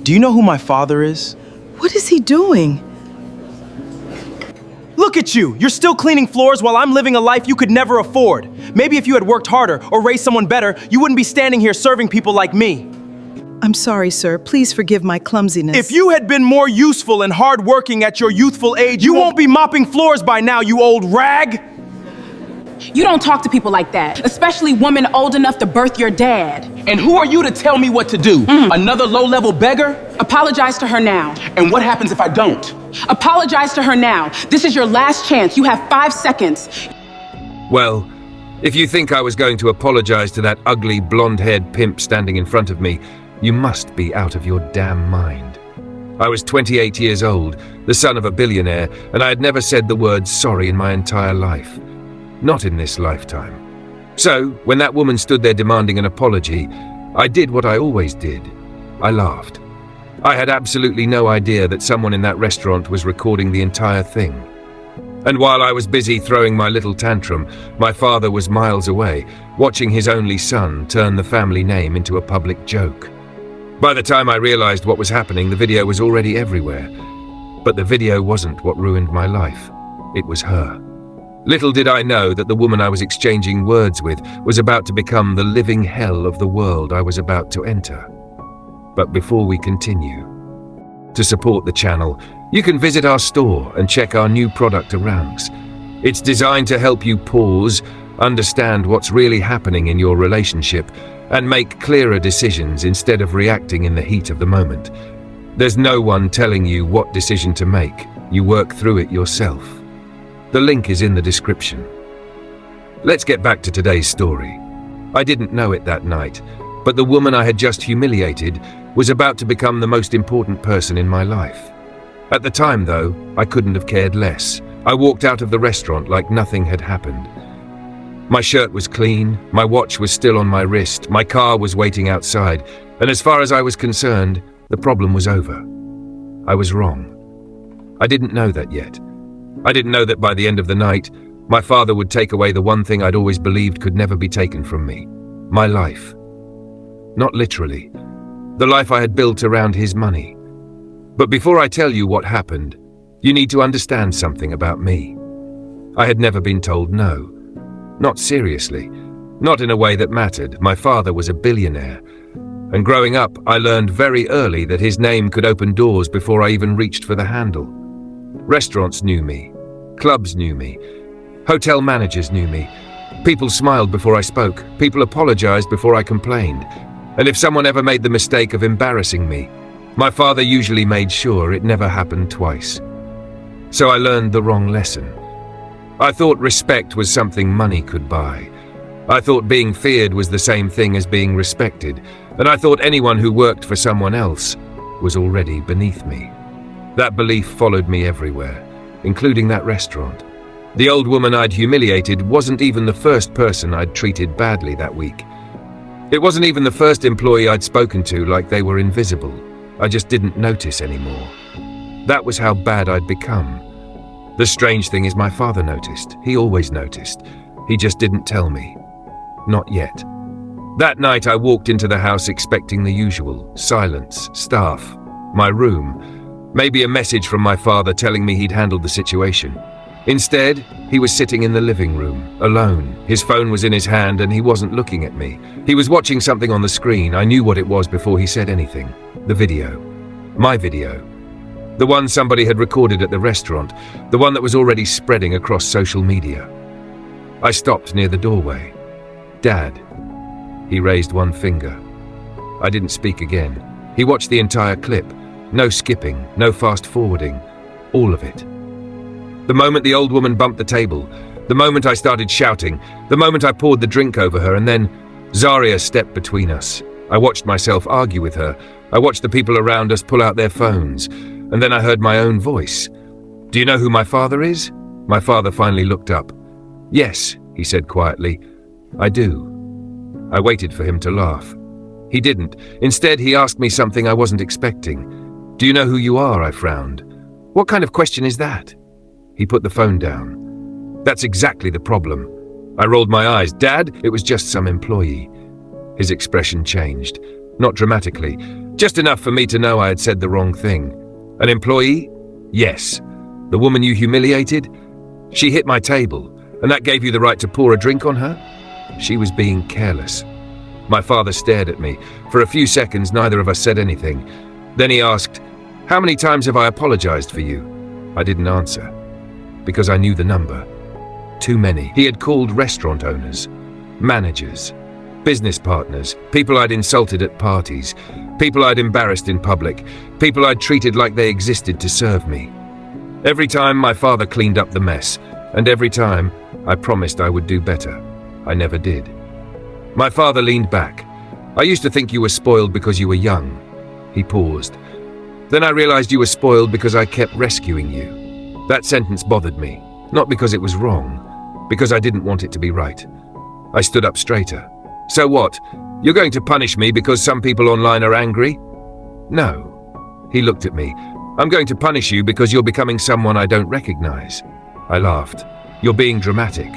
Do you know who my father is? What is he doing? Look at you! You're still cleaning floors while I'm living a life you could never afford. Maybe if you had worked harder or raised someone better, you wouldn't be standing here serving people like me. I'm sorry, sir. Please forgive my clumsiness. If you had been more useful and hardworking at your youthful age, you won't be mopping floors by now, you old rag! You don't talk to people like that, especially women old enough to birth your dad. And who are you to tell me what to do? Another low-level beggar? Apologize to her now. And what happens if I don't? Apologize to her now. This is your last chance. You have 5 seconds. Well, if you think I was going to apologize to that ugly, blonde-haired pimp standing in front of me, you must be out of your damn mind. I was 28 years old, the son of a billionaire, and I had never said the word sorry in my entire life. Not in this lifetime. So, when that woman stood there demanding an apology, I did what I always did. I laughed. I had absolutely no idea that someone in that restaurant was recording the entire thing. And while I was busy throwing my little tantrum, my father was miles away, watching his only son turn the family name into a public joke. By the time I realized what was happening, the video was already everywhere. But the video wasn't what ruined my life. It was her. Little did I know that the woman I was exchanging words with was about to become the living hell of the world I was about to enter. But before we continue, to support the channel, you can visit our store and check our new product arounds. It's designed to help you pause, understand what's really happening in your relationship, and make clearer decisions instead of reacting in the heat of the moment. There's no one telling you what decision to make. You work through it yourself. The link is in the description. Let's get back to today's story. I didn't know it that night, but the woman I had just humiliated was about to become the most important person in my life. At the time, though, I couldn't have cared less. I walked out of the restaurant like nothing had happened. My shirt was clean, my watch was still on my wrist, my car was waiting outside, and as far as I was concerned, the problem was over. I was wrong. I didn't know that yet. I didn't know that by the end of the night, my father would take away the one thing I'd always believed could never be taken from me: my life. Not literally. The life I had built around his money. But before I tell you what happened, you need to understand something about me. I had never been told no. Not seriously. Not in a way that mattered. My father was a billionaire. And growing up, I learned very early that his name could open doors before I even reached for the handle. Restaurants knew me. Clubs knew me. Hotel managers knew me. People smiled before I spoke. People apologized before I complained. And if someone ever made the mistake of embarrassing me, my father usually made sure it never happened twice. So I learned the wrong lesson. I thought respect was something money could buy. I thought being feared was the same thing as being respected, and I thought anyone who worked for someone else was already beneath me. That belief followed me everywhere, including that restaurant. The old woman I'd humiliated wasn't even the first person I'd treated badly that week. It wasn't even the first employee I'd spoken to like they were invisible. I just didn't notice anymore. That was how bad I'd become. The strange thing is my father noticed. He always noticed. He just didn't tell me. Not yet. That night I walked into the house expecting the usual: silence, staff, my room, maybe a message from my father telling me he'd handled the situation. Instead, he was sitting in the living room, alone. His phone was in his hand and he wasn't looking at me. He was watching something on the screen. I knew what it was before he said anything. The video. My video. The one somebody had recorded at the restaurant. The one that was already spreading across social media. I stopped near the doorway. "Dad." He raised one finger. I didn't speak again. He watched the entire clip. No skipping, no fast forwarding. All of it. The moment the old woman bumped the table, the moment I started shouting, the moment I poured the drink over her, and then Zaria stepped between us. I watched myself argue with her. I watched the people around us pull out their phones, and then I heard my own voice. "Do you know who my father is?" My father finally looked up. "Yes," he said quietly. "I do." I waited for him to laugh. He didn't. Instead, he asked me something I wasn't expecting. "Do you know who you are?" I frowned. "What kind of question is that?" He put the phone down. "That's exactly the problem." I rolled my eyes. "Dad, it was just some employee." His expression changed. Not dramatically, Just enough for me to know I had said the wrong thing. An employee? Yes. The woman you humiliated? She hit my table, and that gave you the right to pour a drink on her? She was being careless. My father stared at me. For a few seconds, neither of us said anything. Then he asked, "How many times have I apologized for you?" I didn't answer, because I knew the number. Too many. He had called restaurant owners, managers, business partners, people I'd insulted at parties, people I'd embarrassed in public, people I'd treated like they existed to serve me. Every time my father cleaned up the mess, and every time I promised I would do better. I never did. My father leaned back. "I used to think you were spoiled because you were young." He paused. "Then I realized you were spoiled because I kept rescuing you." That sentence bothered me, not because it was wrong, because I didn't want it to be right. I stood up straighter. "So what? You're going to punish me because some people online are angry?" "No." He looked at me. "I'm going to punish you because you're becoming someone I don't recognize." I laughed. "You're being dramatic."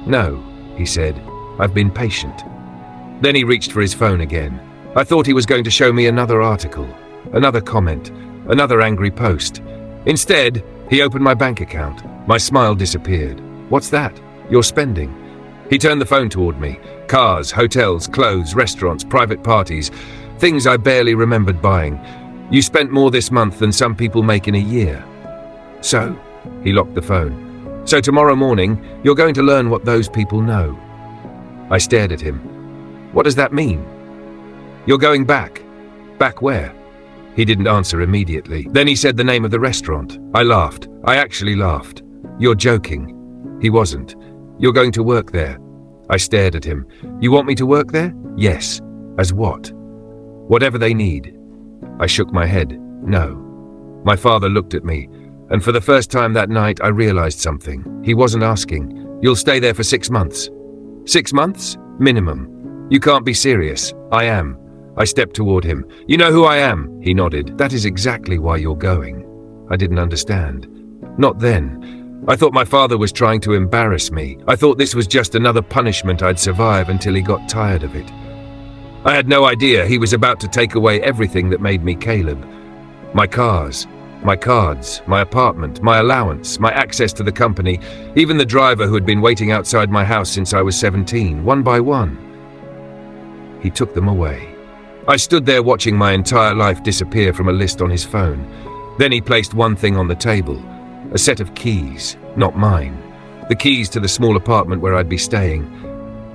"No," he said. "I've been patient." Then he reached for his phone again. I thought he was going to show me another article, another comment, another angry post. Instead, he opened my bank account. My smile disappeared. "What's that? You're spending." He turned the phone toward me. Cars, hotels, clothes, restaurants, private parties, things I barely remembered buying. "You spent more this month than some people make in a year." "So?" He locked the phone. "So tomorrow morning, you're going to learn what those people know." I stared at him. "What does that mean?" "You're going back." "Back where?" He didn't answer immediately. Then he said the name of the restaurant. I laughed. I actually laughed. "You're joking." He wasn't. "You're going to work there." I stared at him. "You want me to work there?" "Yes." "As what?" "Whatever they need." I shook my head. "No." My father looked at me, and for the first time that night I realized something. He wasn't asking. "You'll stay there for 6 months." 6 months? Minimum. "You can't be serious." "I am." I stepped toward him. "You know who I am?" He nodded. "That is exactly why you're going." I didn't understand. Not then. I thought my father was trying to embarrass me. I thought this was just another punishment I'd survive until he got tired of it. I had no idea he was about to take away everything that made me Caleb. My cars, my cards, my apartment, my allowance, my access to the company, even the driver who had been waiting outside my house since I was 17, one by one. He took them away. I stood there watching my entire life disappear from a list on his phone. Then he placed one thing on the table, a set of keys, not mine, the keys to the small apartment where I'd be staying.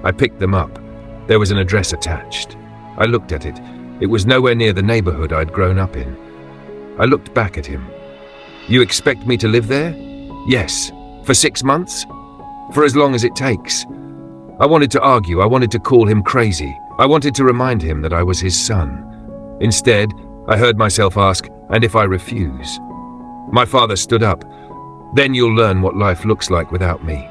I picked them up. There was an address attached. I looked at it. It was nowhere near the neighborhood I'd grown up in. I looked back at him. "You expect me to live there?" "Yes." "For 6 months?" "For as long as it takes." I wanted to argue. I wanted to call him crazy. I wanted to remind him that I was his son. Instead, I heard myself ask, "And if I refuse?" My father stood up. "Then you'll learn what life looks like without me."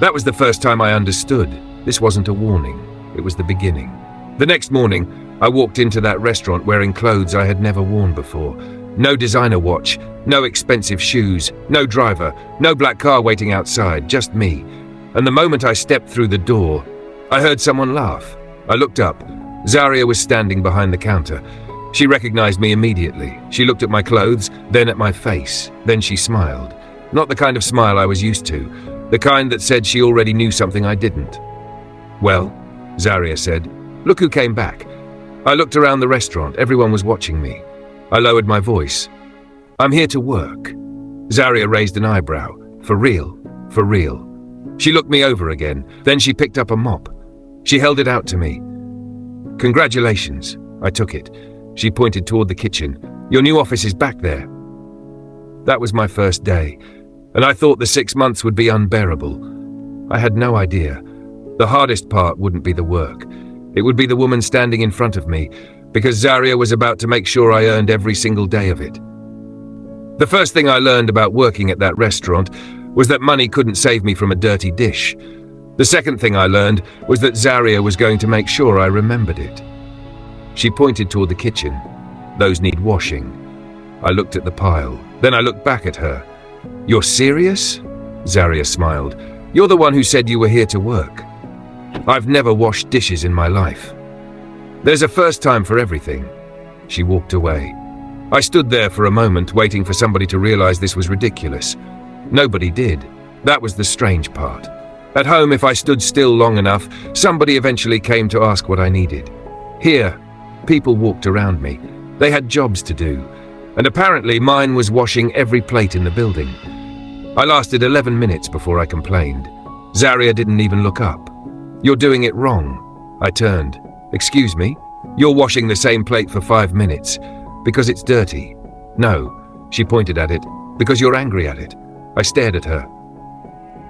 That was the first time I understood. This wasn't a warning. It was the beginning. The next morning, I walked into that restaurant wearing clothes I had never worn before. No designer watch, no expensive shoes, no driver, no black car waiting outside, just me. And the moment I stepped through the door, I heard someone laugh. I looked up. Zaria was standing behind the counter. She recognized me immediately. She looked at my clothes, then at my face. Then she smiled. Not the kind of smile I was used to, the kind that said she already knew something I didn't. "Well," Zaria said, "look who came back." I looked around the restaurant. Everyone was watching me. I lowered my voice. "I'm here to work." Zaria raised an eyebrow. "For real? For real?" She looked me over again. Then she picked up a mop. She held it out to me. "Congratulations." I took it. She pointed toward the kitchen. "Your new office is back there." That was my first day, and I thought the 6 months would be unbearable. I had no idea. The hardest part wouldn't be the work. It would be the woman standing in front of me, because Zaria was about to make sure I earned every single day of it. The first thing I learned about working at that restaurant was that money couldn't save me from a dirty dish. The second thing I learned was that Zaria was going to make sure I remembered it. She pointed toward the kitchen. "Those need washing." I looked at the pile. Then I looked back at her. "You're serious?" Zaria smiled. "You're the one who said you were here to work." "I've never washed dishes in my life." "There's a first time for everything." She walked away. I stood there for a moment, waiting for somebody to realize this was ridiculous. Nobody did. That was the strange part. At home, if I stood still long enough, somebody eventually came to ask what I needed. Here, people walked around me. They had jobs to do, and apparently mine was washing every plate in the building. I lasted 11 minutes before I complained. Zaria didn't even look up. "You're doing it wrong." I turned. "Excuse me? You're washing the same plate for 5 minutes. Because it's dirty." "No," she pointed at it, "because you're angry at it." I stared at her.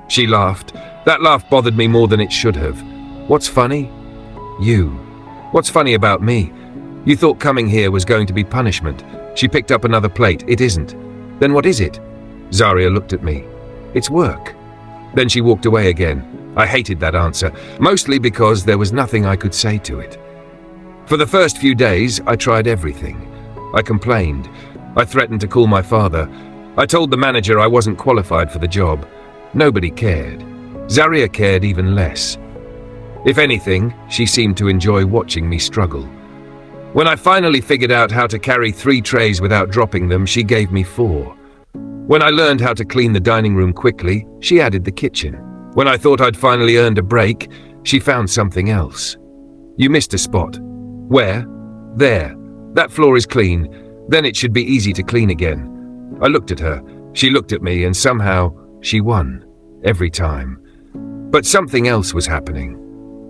She laughed. That laugh bothered me more than it should have. "What's funny?" "You. What's funny about me? You thought coming here was going to be punishment." She picked up another plate. "It isn't." "Then what is it?" Zaria looked at me. "It's work." Then she walked away again. I hated that answer, mostly because there was nothing I could say to it. For the first few days, I tried everything. I complained. I threatened to call my father. I told the manager I wasn't qualified for the job. Nobody cared. Zaria cared even less. If anything, she seemed to enjoy watching me struggle. When I finally figured out how to carry 3 trays without dropping them, she gave me 4. When I learned how to clean the dining room quickly, she added the kitchen. When I thought I'd finally earned a break, she found something else. "You missed a spot." "Where?" "There. That floor is clean. Then it should be easy to clean again." I looked at her. She looked at me, and somehow she won. Every time. But something else was happening.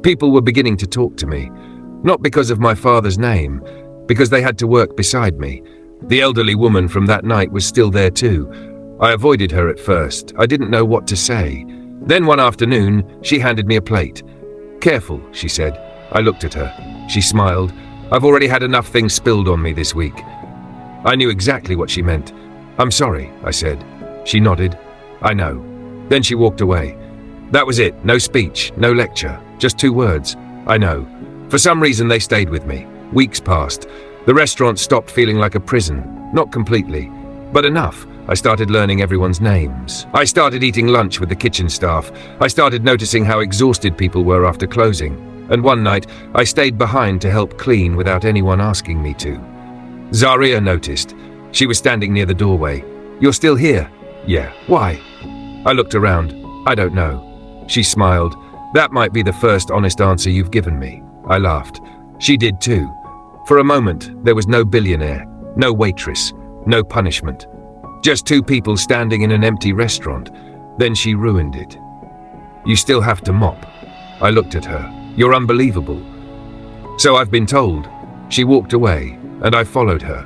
People were beginning to talk to me. Not because of my father's name, because they had to work beside me. The elderly woman from that night was still there too. I avoided her at first. I didn't know what to say. Then one afternoon, she handed me a plate. "Careful," she said. I looked at her. She smiled. "I've already had enough things spilled on me this week." I knew exactly what she meant. "I'm sorry," I said. She nodded. "I know." Then she walked away. That was it. No speech, no lecture. Just 2 words. "I know." For some reason, they stayed with me. Weeks passed. The restaurant stopped feeling like a prison. Not completely, but enough. I started learning everyone's names. I started eating lunch with the kitchen staff. I started noticing how exhausted people were after closing. And one night, I stayed behind to help clean without anyone asking me to. Zaria noticed. She was standing near the doorway. "You're still here?" "Yeah." "Why?" I looked around. "I don't know." She smiled. "That might be the first honest answer you've given me." I laughed. She did too. For a moment, there was no billionaire, no waitress, no punishment. Just 2 people standing in an empty restaurant. Then she ruined it. "You still have to mop." I looked at her. "You're unbelievable." "So I've been told." She walked away, and I followed her.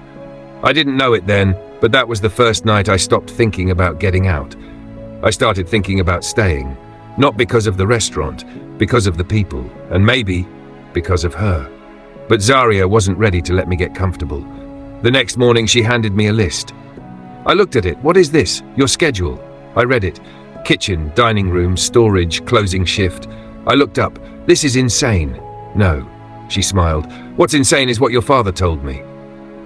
I didn't know it then, but that was the first night I stopped thinking about getting out. I started thinking about staying, not because of the restaurant, because of the people, and maybe because of her. But Zaria wasn't ready to let me get comfortable. The next morning, she handed me a list. I looked at it. "What is this?" "Your schedule." I read it. Kitchen, dining room, storage, closing shift. I looked up. "This is insane." "No," she smiled. "What's insane is what your father told me."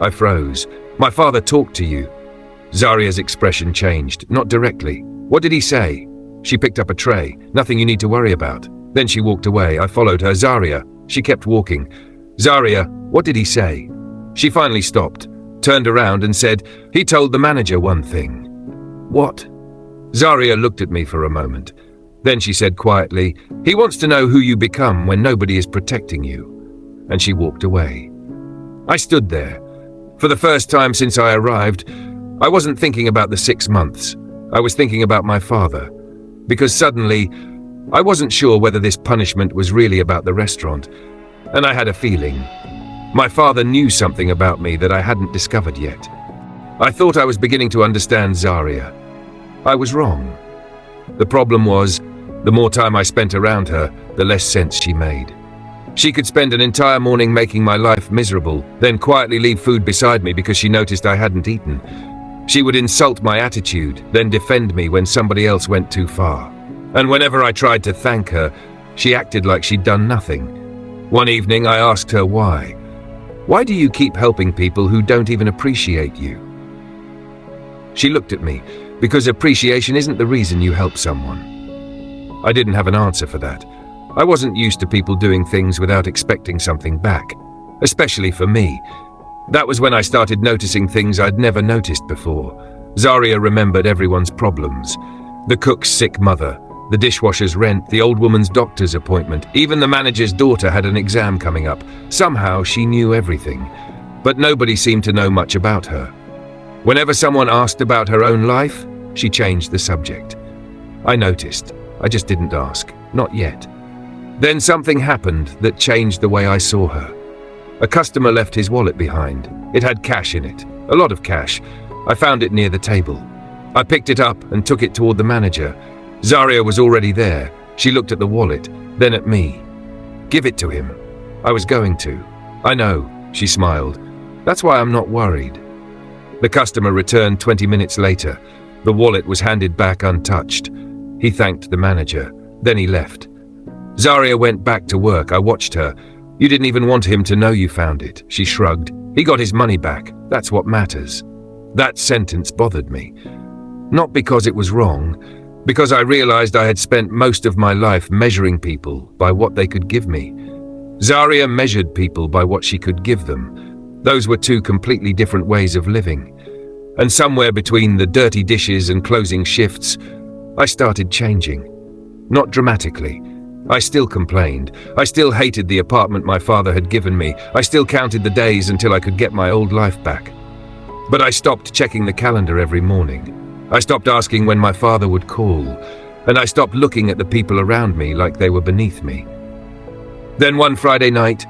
I froze. "My father talked to you." Zaria's expression changed, not directly. "What did he say?" She picked up a tray. "Nothing you need to worry about." Then she walked away. I followed her. "Zaria." She kept walking. "Zaria, what did he say?" She finally stopped, turned around and said, "He told the manager one thing." "What?" Zaria looked at me for a moment. Then she said quietly, "He wants to know who you become when nobody is protecting you." And she walked away. I stood there. For the first time since I arrived, I wasn't thinking about the 6 months. I was thinking about my father. Because suddenly, I wasn't sure whether this punishment was really about the restaurant. And I had a feeling. My father knew something about me that I hadn't discovered yet. I thought I was beginning to understand Zaria. I was wrong. The problem was, the more time I spent around her, the less sense she made. She could spend an entire morning making my life miserable, then quietly leave food beside me because she noticed I hadn't eaten. She would insult my attitude, then defend me when somebody else went too far. And whenever I tried to thank her, she acted like she'd done nothing. One evening, I asked her why. "Why do you keep helping people who don't even appreciate you?" She looked at me. "Because appreciation isn't the reason you help someone." I didn't have an answer for that. I wasn't used to people doing things without expecting something back, especially for me. That was when I started noticing things I'd never noticed before. Zaria remembered everyone's problems. The cook's sick mother, the dishwasher's rent, the old woman's doctor's appointment. Even the manager's daughter had an exam coming up. Somehow she knew everything. But nobody seemed to know much about her. Whenever someone asked about her own life, she changed the subject. I noticed. I just didn't ask. Not yet. Then something happened that changed the way I saw her. A customer left his wallet behind. It had cash in it. A lot of cash. I found it near the table. I picked it up and took it toward the manager. Zaria was already there. She looked at the wallet, then at me. Give it to him. I was going to. I know, she smiled. That's why I'm not worried. The customer returned 20 minutes later. The wallet was handed back untouched. He thanked the manager. Then he left. Zaria went back to work. I watched her. You didn't even want him to know you found it. She shrugged. He got his money back. That's what matters. That sentence bothered me. Not because it was wrong, because I realized I had spent most of my life measuring people by what they could give me. Zaria measured people by what she could give them. Those were two completely different ways of living. And somewhere between the dirty dishes and closing shifts, I started changing. Not dramatically. I still complained. I still hated the apartment my father had given me. I still counted the days until I could get my old life back. But I stopped checking the calendar every morning. I stopped asking when my father would call, and I stopped looking at the people around me like they were beneath me. Then one Friday night,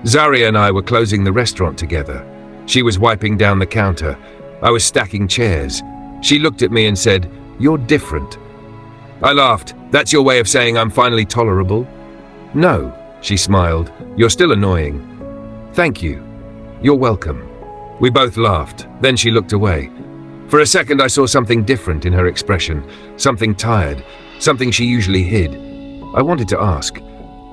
Zaria and I were closing the restaurant together. She was wiping down the counter. I was stacking chairs. She looked at me and said, "You're different." I laughed. "That's your way of saying I'm finally tolerable?" "No," she smiled. "You're still annoying." "Thank you. You're welcome." We both laughed. Then she looked away. For a second I saw something different in her expression, something tired, something she usually hid. I wanted to ask.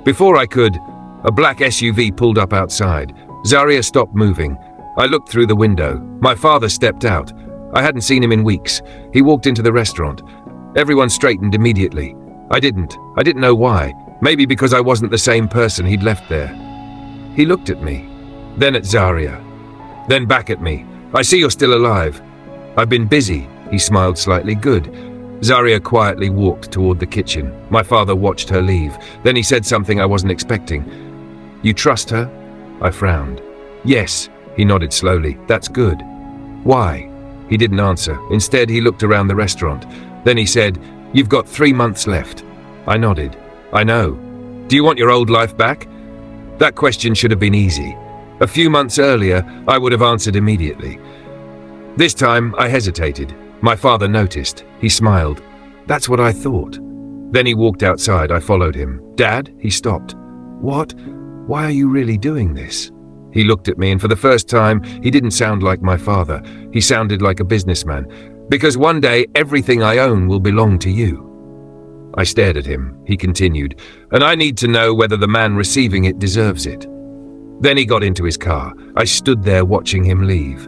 Before I could, a black SUV pulled up outside. Zaria stopped moving. I looked through the window. My father stepped out. I hadn't seen him in weeks. He walked into the restaurant. Everyone straightened immediately. I didn't know why. Maybe because I wasn't the same person he'd left there. He looked at me, then at Zaria, then back at me. "I see you're still alive." "I've been busy," he smiled slightly. "Good." Zaria quietly walked toward the kitchen. My father watched her leave. Then he said something I wasn't expecting. "You trust her?" I frowned. "Yes," he nodded slowly. "That's good." "Why?" He didn't answer. Instead, he looked around the restaurant. Then he said, "You've got 3 months left." I nodded. "I know. Do you want your old life back?" That question should have been easy. A few months earlier, I would have answered immediately. This time, I hesitated. My father noticed. He smiled. "That's what I thought." Then he walked outside. I followed him. "Dad?" He stopped. "What? Why are you really doing this?" He looked at me, and for the first time, he didn't sound like my father. He sounded like a businessman. "Because one day, everything I own will belong to you." I stared at him. He continued, "And I need to know whether the man receiving it deserves it." Then he got into his car. I stood there watching him leave.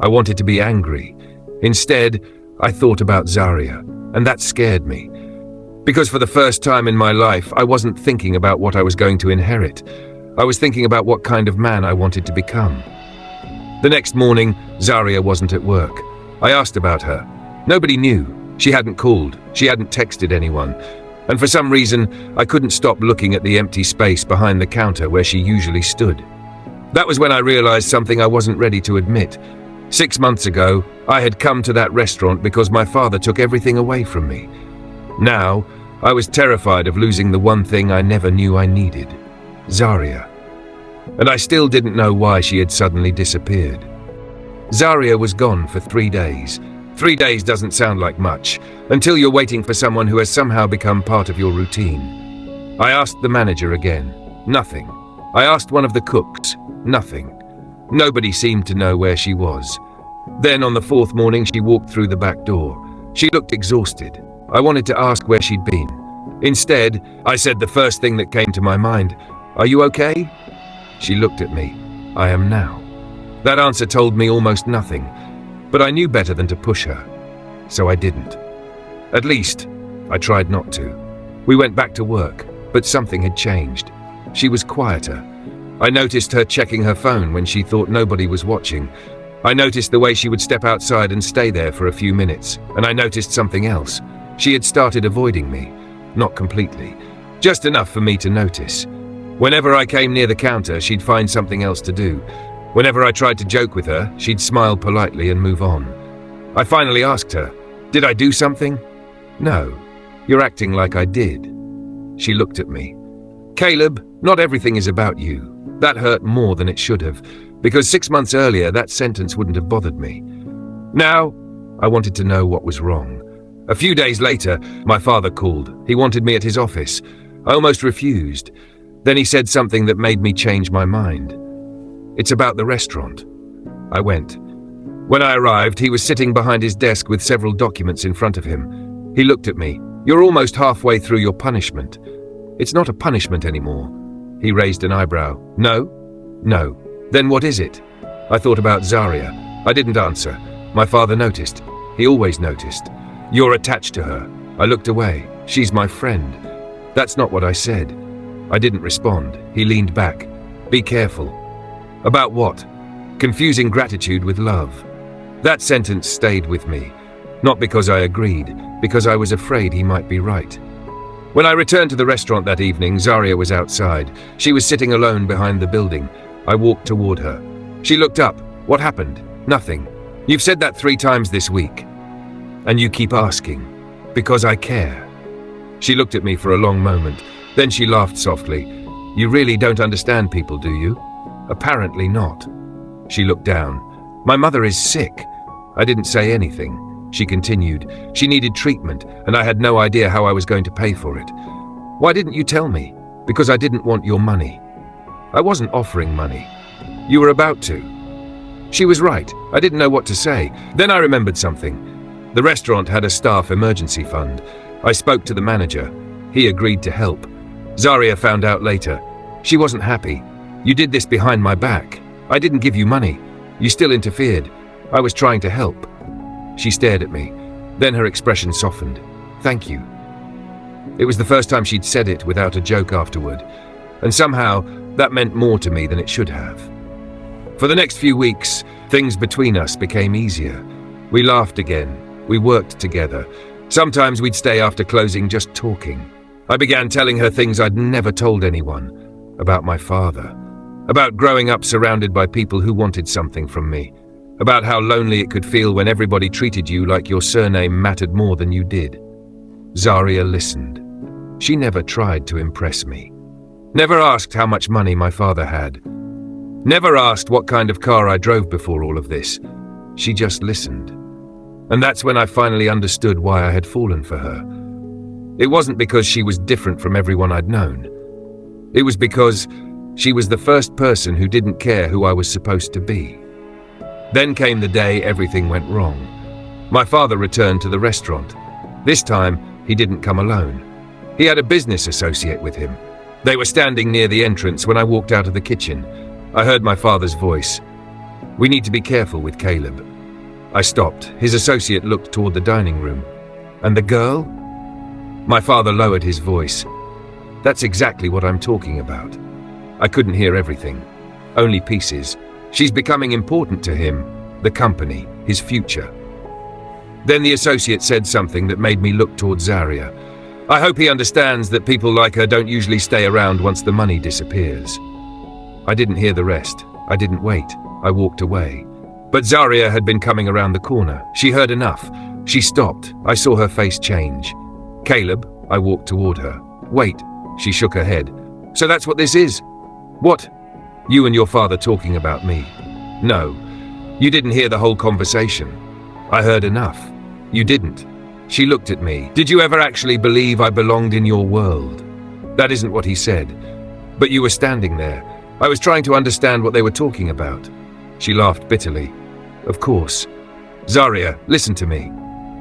I wanted to be angry. Instead, I thought about Zaria, and that scared me. Because for the first time in my life, I wasn't thinking about what I was going to inherit. I was thinking about what kind of man I wanted to become. The next morning, Zaria wasn't at work. I asked about her. Nobody knew. She hadn't called. She hadn't texted anyone. And for some reason, I couldn't stop looking at the empty space behind the counter where she usually stood. That was when I realized something I wasn't ready to admit. 6 months ago, I had come to that restaurant because my father took everything away from me. Now, I was terrified of losing the one thing I never knew I needed, Zaria. And I still didn't know why she had suddenly disappeared. Zaria was gone for 3 days. 3 days doesn't sound like much, until you're waiting for someone who has somehow become part of your routine. I asked the manager again. Nothing. I asked one of the cooks. Nothing. Nobody seemed to know where she was. Then on the 4th morning, she walked through the back door. She looked exhausted. I wanted to ask where she'd been. Instead, I said the first thing that came to my mind, "Are you okay?" She looked at me. "I am now." That answer told me almost nothing, but I knew better than to push her, so I didn't. At least, I tried not to. We went back to work, but something had changed. She was quieter. I noticed her checking her phone when she thought nobody was watching. I noticed the way she would step outside and stay there for a few minutes, and I noticed something else. She had started avoiding me. Not completely. Just enough for me to notice. Whenever I came near the counter, she'd find something else to do. Whenever I tried to joke with her, she'd smile politely and move on. I finally asked her, "Did I do something?" "No. You're acting like I did." She looked at me. "Caleb, not everything is about you. That hurt more than it should have, because 6 months earlier that sentence wouldn't have bothered me. Now, I wanted to know what was wrong. A few days later, my father called. He wanted me at his office. I almost refused. Then he said something that made me change my mind. "It's about the restaurant." I went. When I arrived, he was sitting behind his desk with several documents in front of him. He looked at me. "You're almost halfway through your punishment." "It's not a punishment anymore." He raised an eyebrow. "No? No. Then what is it?" I thought about Zaria. I didn't answer. My father noticed. He always noticed. "You're attached to her." I looked away. "She's my friend." "That's not what I said." I didn't respond. He leaned back. "Be careful." "About what?" "Confusing gratitude with love." That sentence stayed with me. Not because I agreed, because I was afraid he might be right. When I returned to the restaurant that evening, Zaria was outside. She was sitting alone behind the building. I walked toward her. She looked up. "What happened?" "Nothing. You've said that 3 times this week. And you keep asking. Because I care." She looked at me for a long moment. Then she laughed softly. "You really don't understand people, do you?" "Apparently not." She looked down. "My mother is sick." I didn't say anything. She continued. "She needed treatment, and I had no idea how I was going to pay for it." "Why didn't you tell me?" "Because I didn't want your money." "I wasn't offering money." "You were about to." She was right. I didn't know what to say. Then I remembered something. The restaurant had a staff emergency fund. I spoke to the manager. He agreed to help. Zaria found out later. She wasn't happy. "You did this behind my back. I didn't give you money. You still interfered. I was trying to help." She stared at me. Then her expression softened. "Thank you." It was the first time she'd said it without a joke afterward. And somehow, that meant more to me than it should have. For the next few weeks, things between us became easier. We laughed again. We worked together. Sometimes we'd stay after closing just talking. I began telling her things I'd never told anyone. About my father. About growing up surrounded by people who wanted something from me. About how lonely it could feel when everybody treated you like your surname mattered more than you did. Zaria listened. She never tried to impress me. Never asked how much money my father had. Never asked what kind of car I drove before all of this. She just listened. And that's when I finally understood why I had fallen for her. It wasn't because she was different from everyone I'd known. It was because she was the first person who didn't care who I was supposed to be. Then came the day everything went wrong. My father returned to the restaurant. This time, he didn't come alone. He had a business associate with him. They were standing near the entrance when I walked out of the kitchen. I heard my father's voice. "We need to be careful with Caleb." I stopped. His associate looked toward the dining room. "And the girl?" My father lowered his voice. "That's exactly what I'm talking about." I couldn't hear everything. Only pieces. "She's becoming important to him, the company, his future." Then the associate said something that made me look toward Zaria. "I hope he understands that people like her don't usually stay around once the money disappears." I didn't hear the rest. I didn't wait. I walked away. But Zaria had been coming around the corner. She heard enough. She stopped. I saw her face change. "Caleb," I walked toward her. "Wait." She shook her head. "So that's what this is?" "What?" "You and your father talking about me." "No. You didn't hear the whole conversation." "I heard enough." "You didn't." She looked at me. "Did you ever actually believe I belonged in your world?" "That isn't what he said." "But you were standing there. I was trying to understand what they were talking about." She laughed bitterly. "Of course." "Zaria, listen to me."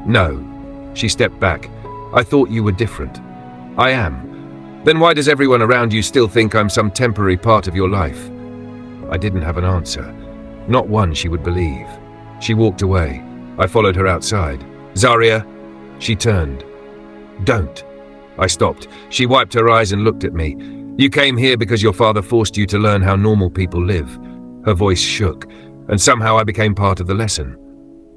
"No." She stepped back. "I thought you were different." "I am." "Then why does everyone around you still think I'm some temporary part of your life?" I didn't have an answer. Not one she would believe. She walked away. I followed her outside. "Zaria." She turned. "Don't." I stopped. She wiped her eyes and looked at me. You came here because your father forced you to learn how normal people live. Her voice shook, and somehow I became part of the lesson.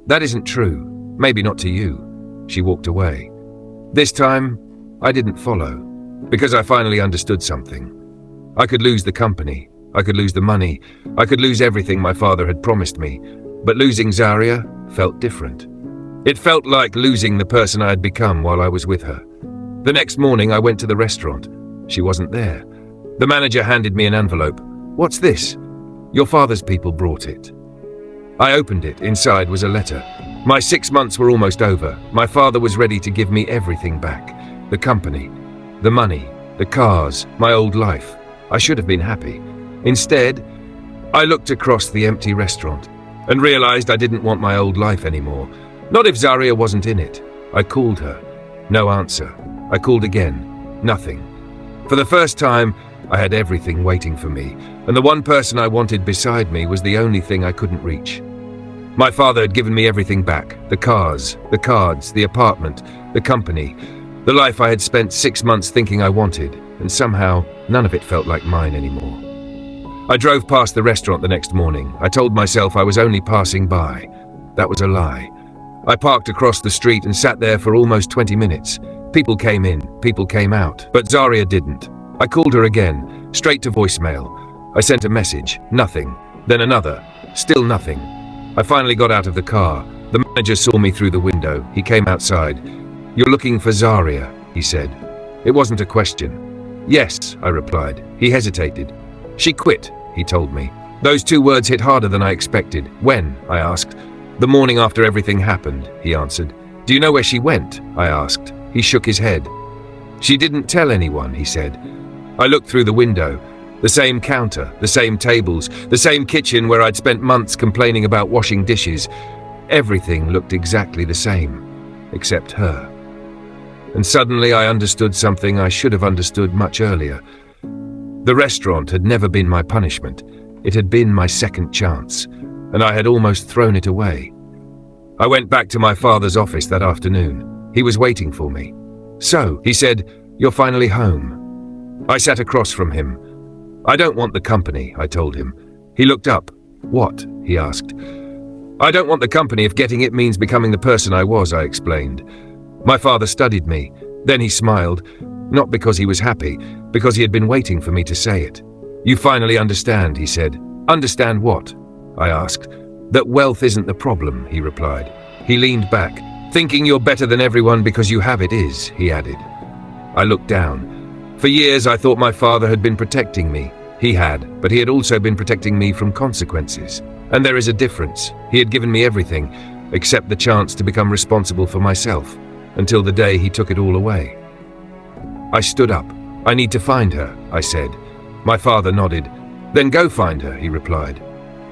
That isn't true. Maybe not to you. She walked away. This time, I didn't follow, because I finally understood something. I could lose the company, I could lose the money, I could lose everything my father had promised me, but losing Zaria felt different. It felt like losing the person I had become while I was with her. The next morning, I went to the restaurant. She wasn't there. The manager handed me an envelope. "What's this?" "Your father's people brought it." I opened it. Inside was a letter. My 6 months were almost over. My father was ready to give me everything back. The company, the money, the cars, my old life. I should have been happy. Instead, I looked across the empty restaurant and realized I didn't want my old life anymore. Not if Zaria wasn't in it. I called her. No answer. I called again. Nothing. For the first time, I had everything waiting for me, and the one person I wanted beside me was the only thing I couldn't reach. My father had given me everything back. The cars, the cards, the apartment, the company, the life I had spent 6 months thinking I wanted, and somehow none of it felt like mine anymore. I drove past the restaurant the next morning. I told myself I was only passing by. That was a lie. I parked across the street and sat there for almost 20 minutes. People came in, people came out, but Zaria didn't. I called her again, straight to voicemail. I sent a message, nothing. Then another, still nothing. I finally got out of the car. The manager saw me through the window. He came outside. "You're looking for Zaria," he said. It wasn't a question. "Yes," I replied. He hesitated. "She quit," he told me. Those 2 words hit harder than I expected. "When?" I asked. "The morning after everything happened," he answered. "Do you know where she went?" I asked. He shook his head. "She didn't tell anyone," he said. I looked through the window. The same counter, the same tables, the same kitchen where I'd spent months complaining about washing dishes. Everything looked exactly the same, except her. And suddenly I understood something I should have understood much earlier. The restaurant had never been my punishment. It had been my second chance, and I had almost thrown it away. I went back to my father's office that afternoon. He was waiting for me. "So," he said, "you're finally home." I sat across from him. "I don't want the company," I told him. He looked up. "What?" he asked. "I don't want the company if getting it means becoming the person I was," I explained. My father studied me. Then he smiled, not because he was happy, because he had been waiting for me to say it. "You finally understand," he said. "Understand what?" I asked. "That wealth isn't the problem," he replied. He leaned back. "Thinking you're better than everyone because you have it is," he added. I looked down. For years I thought my father had been protecting me. He had, but he had also been protecting me from consequences. And there is a difference. He had given me everything, except the chance to become responsible for myself, until the day he took it all away. I stood up. "I need to find her," I said. My father nodded. "Then go find her," he replied.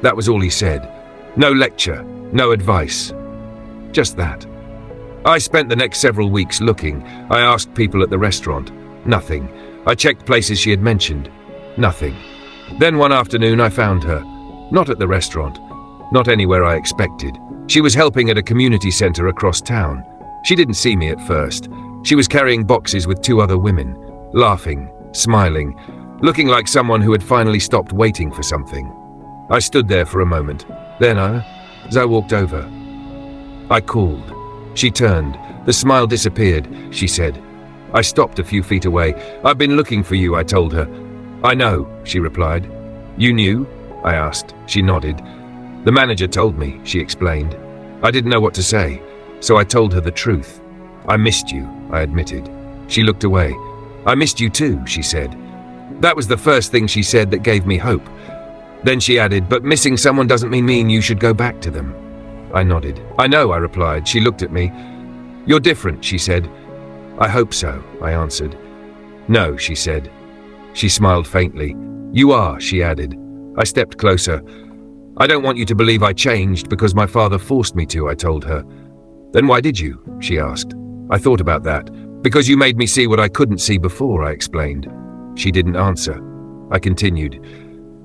That was all he said. No lecture, no advice. Just that. I spent the next several weeks looking. I asked people at the restaurant. Nothing. I checked places she had mentioned. Nothing. Then one afternoon I found her. Not at the restaurant. Not anywhere I expected. She was helping at a community center across town. She didn't see me at first. She was carrying boxes with 2 other women, laughing, smiling, looking like someone who had finally stopped waiting for something. I stood there for a moment. Then as I walked over, I called. She turned. The smile disappeared, she said. I stopped a few feet away. "I've been looking for you," I told her. "I know," she replied. "You knew?" I asked. She nodded. "The manager told me," she explained. I didn't know what to say, so I told her the truth. "I missed you," I admitted. She looked away. "I missed you too," she said. That was the first thing she said that gave me hope. Then she added, "But missing someone doesn't mean you should go back to them." I nodded. "I know," I replied. She looked at me. "You're different," she said. "I hope so," I answered. "No," she said. She smiled faintly. "You are," she added. I stepped closer. "I don't want you to believe I changed because my father forced me to," I told her. "Then why did you?" she asked. I thought about that. "Because you made me see what I couldn't see before," I explained. She didn't answer. I continued.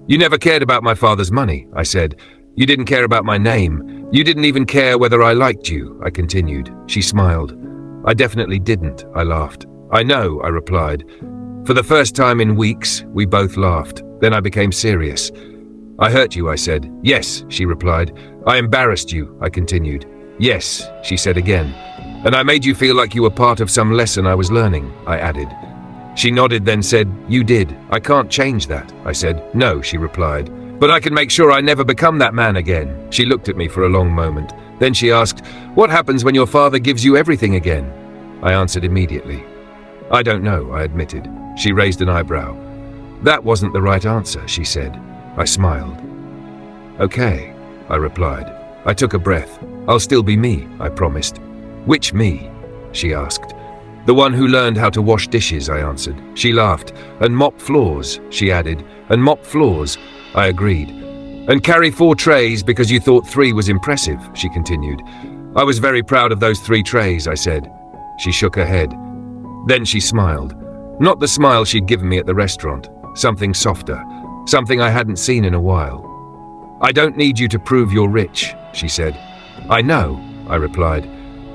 "You never cared about my father's money," I said. "You didn't care about my name. You didn't even care whether I liked you," I continued. She smiled. "I definitely didn't," I laughed. "I know," I replied. For the first time in weeks, we both laughed. Then I became serious. I hurt you, I said. Yes, she replied. I embarrassed you, I continued. Yes, she said again. And I made you feel like you were part of some lesson I was learning, I added. She nodded, then said, You did. I can't change that, I said. No, she replied. But I can make sure I never become that man again. She looked at me for a long moment. Then she asked, What happens when your father gives you everything again? I answered immediately. I don't know, I admitted. She raised an eyebrow. That wasn't the right answer, she said. I smiled. Okay, I replied. I took a breath. I'll still be me, I promised. Which me? She asked. The one who learned how to wash dishes, I answered. She laughed. And mop floors, she added. And mop floors, I agreed. And carry 4 trays because you thought 3 was impressive, she continued. I was very proud of those 3 trays, I said. She shook her head. Then she smiled. Not the smile she'd given me at the restaurant. Something softer. Something I hadn't seen in a while. I don't need you to prove you're rich, she said. I know, I replied.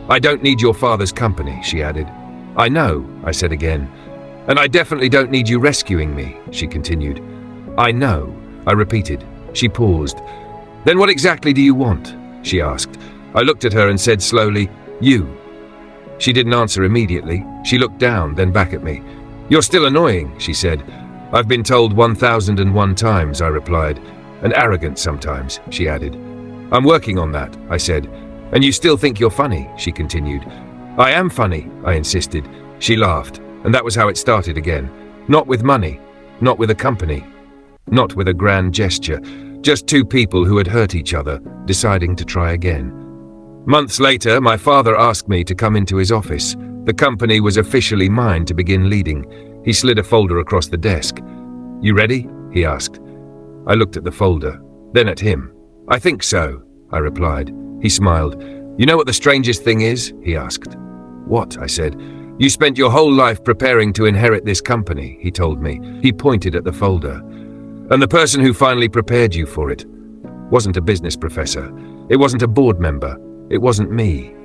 I don't need your father's company, she added. I know, I said again. And I definitely don't need you rescuing me, she continued. I know, I repeated. She paused. Then what exactly do you want? She asked. I looked at her and said slowly, You. She didn't answer immediately. She looked down, then back at me. You're still annoying, she said. I've been told 1001 times, I replied. And arrogant sometimes, she added. I'm working on that, I said. And you still think you're funny, she continued. I am funny, I insisted. She laughed, and that was how it started again. Not with money, not with a company, not with a grand gesture. Just 2 people who had hurt each other, deciding to try again. Months later, my father asked me to come into his office. The company was officially mine to begin leading. He slid a folder across the desk. You ready? He asked. I looked at the folder, then at him. I think so, I replied. He smiled. You know what the strangest thing is? He asked. What? I said. You spent your whole life preparing to inherit this company, he told me. He pointed at the folder. And the person who finally prepared you for it wasn't a business professor. It wasn't a board member. It wasn't me.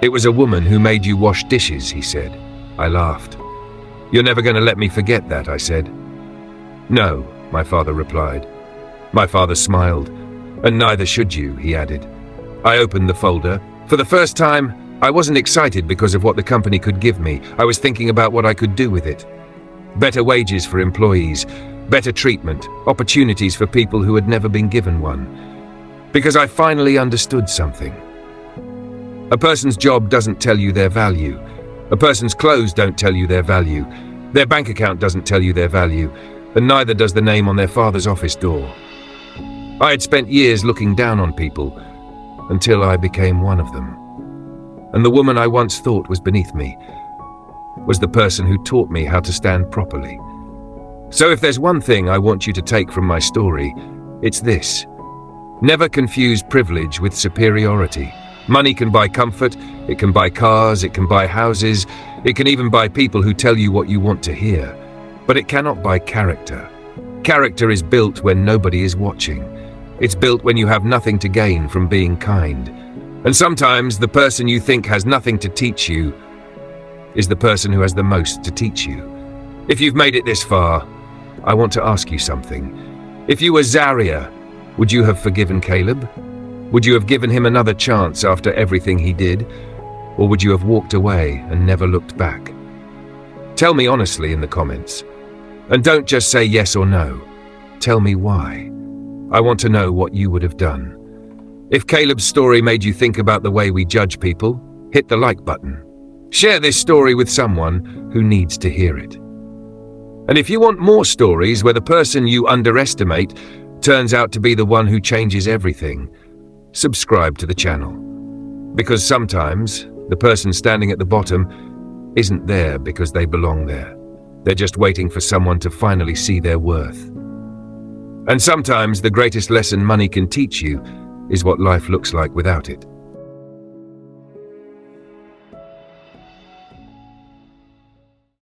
It was a woman who made you wash dishes, he said. I laughed. You're never going to let me forget that, I said. No, my father replied. My father smiled. And neither should you, he added. I opened the folder. For the first time, I wasn't excited because of what the company could give me. I was thinking about what I could do with it. Better wages for employees, better treatment, opportunities for people who had never been given one. Because I finally understood something. A person's job doesn't tell you their value. A person's clothes don't tell you their value. Their bank account doesn't tell you their value, and neither does the name on their father's office door. I had spent years looking down on people, until I became one of them. And the woman I once thought was beneath me was the person who taught me how to stand properly. So if there's one thing I want you to take from my story, it's this. Never confuse privilege with superiority. Money can buy comfort, it can buy cars, it can buy houses, it can even buy people who tell you what you want to hear. But it cannot buy character. Character is built when nobody is watching. It's built when you have nothing to gain from being kind. And sometimes the person you think has nothing to teach you is the person who has the most to teach you. If you've made it this far, I want to ask you something. If you were Zaria, would you have forgiven Caleb? Would you have given him another chance after everything he did? Or would you have walked away and never looked back? Tell me honestly in the comments. And don't just say yes or no. Tell me why. I want to know what you would have done. If Caleb's story made you think about the way we judge people, hit the like button. Share this story with someone who needs to hear it. And if you want more stories where the person you underestimate turns out to be the one who changes everything, subscribe to the channel. Because sometimes the person standing at the bottom isn't there because they belong there. They're just waiting for someone to finally see their worth. And sometimes the greatest lesson money can teach you is what life looks like without it.